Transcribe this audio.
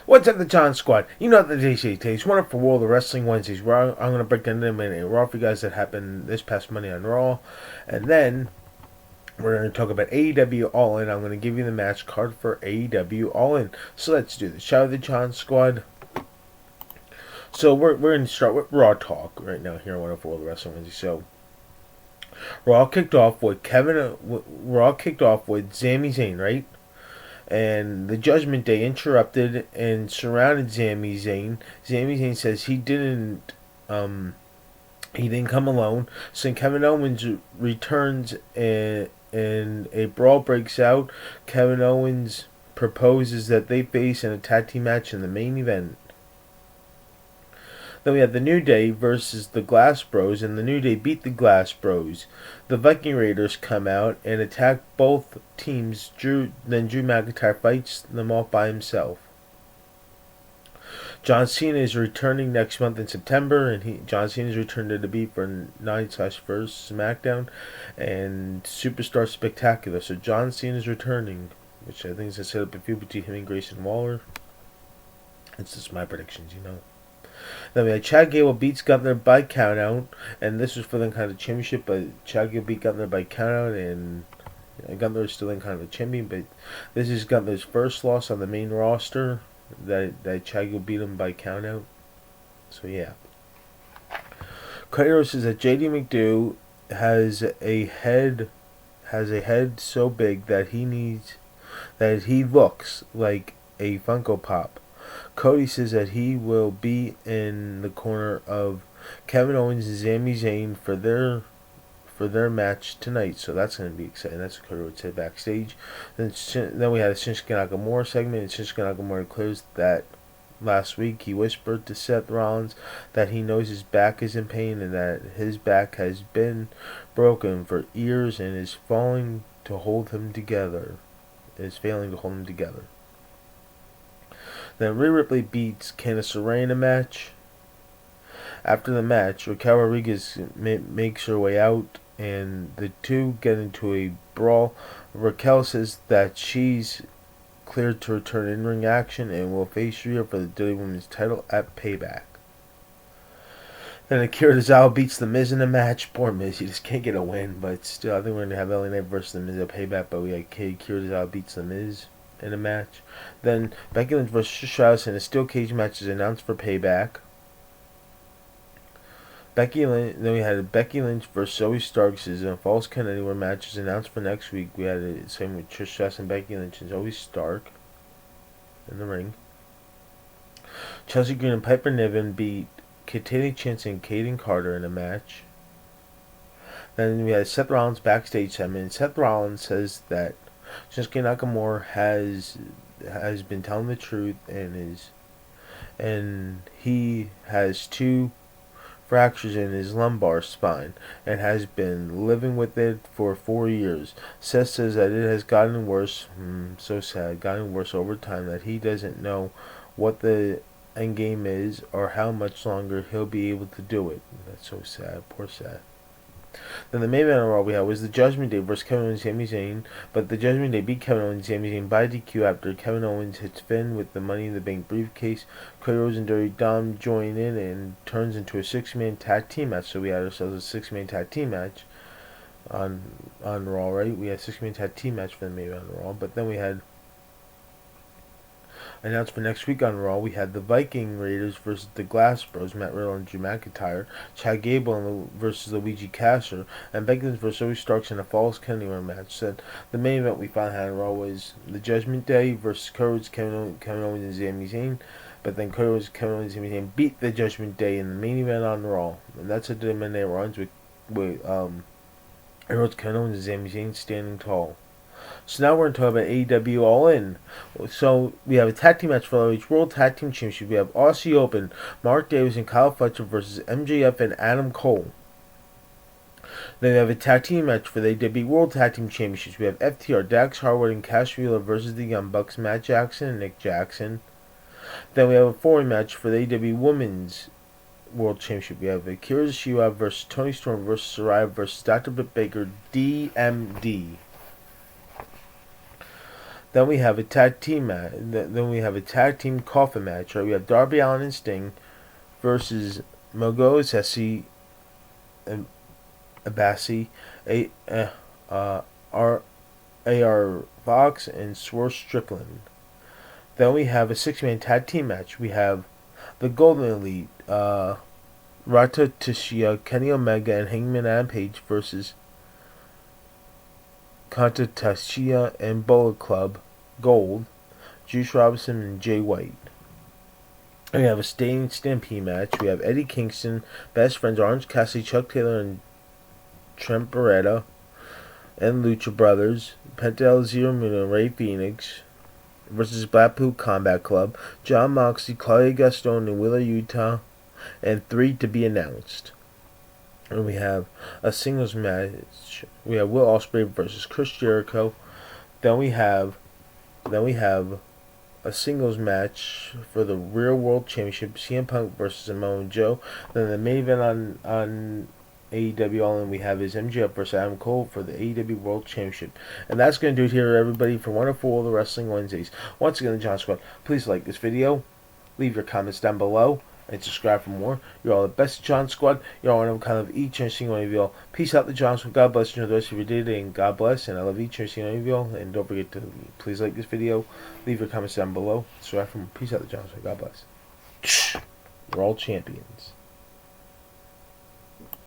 What's up, the John Squad? You know the DC takes one up for World of Wrestling Wednesdays, where I'm going to break down the Monday Night RAW for you guys that happened this past Monday on Raw, and then we're going to talk about AEW All In. I'm going to give you the match card for AEW All In. So let's do this. Shout out the John Squad. So we're going to start with Raw talk right now here on 104 World of Wrestling Wednesday. So Raw kicked off with Sami Zayn, right? And the Judgment Day interrupted and surrounded Sami Zayn. Sami Zayn says he didn't come alone. So Kevin Owens returns and a brawl breaks out. Kevin Owens proposes that they face in a tag team match in the main event. Then we had the New Day versus the Glass Bros, and the New Day beat the Glass Bros. The Viking Raiders come out and attack both teams. Drew McIntyre fights them off by himself. John Cena is returning next month in September, and John Cena is returning to the beat for 9/1 SmackDown and Superstar Spectacular. So John Cena is returning, which I think is a set up a feud between him and Grayson Waller. It's just my predictions, you know. Then we had Chad Gable beats Gunther by countout, and this was for the kind of championship, but Chad Gable beat Gunther by countout, and Gunther is still in kind of a champion, but this is Gunther's first loss on the main roster, that Chad Gable beat him by countout. So yeah. Kratos says that JD McDoo has a head so big that he looks like a Funko Pop. Cody says that he will be in the corner of Kevin Owens and Sami Zayn for their match tonight, so that's going to be exciting. That's what Cody would say backstage. Then we had a Shinsuke Nakamura segment, and Shinsuke Nakamura declares that last week he whispered to Seth Rollins that he knows his back is in pain and that his back has been broken for years and is failing to hold him together. Then Rhea Ripley beats Candice LeRae in a match. After the match, Raquel Rodriguez makes her way out, and the two get into a brawl. Raquel says that she's cleared to return in-ring action and will face Rhea for the WWE Women's title at Payback. Then Akira Tozawa beats The Miz in a match. Poor Miz, he just can't get a win, but still, I think we're going to have LA Knight versus The Miz at Payback, but we had Akira Tozawa beats The Miz in a match. Then Becky Lynch versus Trish Stratus in a steel cage match is announced for Payback. Then we had Becky Lynch versus Zoe Starks in a Falls Count Anywhere match is announced for next week. We had the same with Trish Stratus and Becky Lynch and Zoe Stark in the ring. Chelsea Green and Piper Niven beat Katana Chance and Kaden Carter in a match. Then we had Seth Rollins backstage segment. Seth Rollins says that Shinsuke Nakamura has been telling the truth and he has 2 fractures in his lumbar spine and has been living with it for 4 years. Seth says that it has gotten worse, so sad, gotten worse over time, that he doesn't know what the end game is or how much longer he'll be able to do it. That's so sad, poor Seth. Then the main event of Raw we had was the Judgment Day versus Kevin Owens and Sami Zayn, but the Judgment Day beat Kevin Owens and Sami Zayn by DQ after Kevin Owens hits Finn with the Money in the Bank briefcase. Cody Rhodes and Dirty Dom join in and turns into a 6-man tag team match. So we had ourselves a 6-man tag team match on Raw, right? We had a 6-man tag team match for the main event of Raw, but then we had announced for next week on Raw, we had the Viking Raiders versus the Glass Bros, Matt Riddle and Drew McIntyre, Chad Gable versus Luigi Casser, and Becky Lynch versus Zoe Starks in a Falls Count Anywhere match. So the main event we finally had on Raw was the Judgment Day versus Kevin Owens and Sami Zayn, but then Kevin Owens and Sami Zayn beat the Judgment Day in the main event on Raw, and that's what the Monday Night Raw ends with Kevin Owens and Sami Zayn standing tall. So now we're going to talk about AEW All In. So we have a tag team match for the World Tag Team Championship. We have Aussie Open, Mark Davis and Kyle Fletcher versus MJF and Adam Cole. Then we have a tag team match for the AEW World Tag Team Championships. We have FTR, Dax Harwood and Cash Wheeler versus the Young Bucks, Matt Jackson and Nick Jackson. Then we have a 4-way match for the AEW Women's World Championship. We have Akira Shiwa versus Toni Storm versus Saraya versus Dr. Britt Baker, DMD. Then we have a tag team match. Then we have a tag team coffin match. Right, we have Darby Allin and Sting versus Mogo Sessi and Abassi, R. A.R. Fox and Swerve Strickland. Then we have a six-man tag team match. We have the Golden Elite, Rata Tishia, Kenny Omega, and Hangman Adam Page versus Kanta Tashia and Bullet Club Gold, Juice Robinson and Jay White. And we have a Stampede match. We have Eddie Kingston, Best Friends, Orange Cassidy, Chuck Taylor, and Trent Beretta, and Lucha Brothers, Penta El Zero Miedo, and Ray Phoenix versus Blackpool Combat Club, John Moxley, Claudia Gaston, and Wheeler Utah, and 3 to be announced. And we have a singles match. We have Will Ospreay versus Chris Jericho. Then we have a singles match for the Real World Championship, CM Punk versus Samoa Joe. Then the main event on AEW All In we have is MJF versus Adam Cole for the AEW World Championship. And that's going to do it here, everybody, for Wonderful All the Wrestling Wednesdays. Once again, the John Squad, please like this video, leave your comments down below, and subscribe for more. You're all the best, John Squad. You're all one of a kind of each and single one of you all. Peace out, the John Squad. God bless you. Enjoy the rest of your day today, and God bless. And I love each and single one of you all. And don't forget to please like this video, leave your comments down below. Subscribe for more. Peace out, the John Squad. God bless. We're all champions.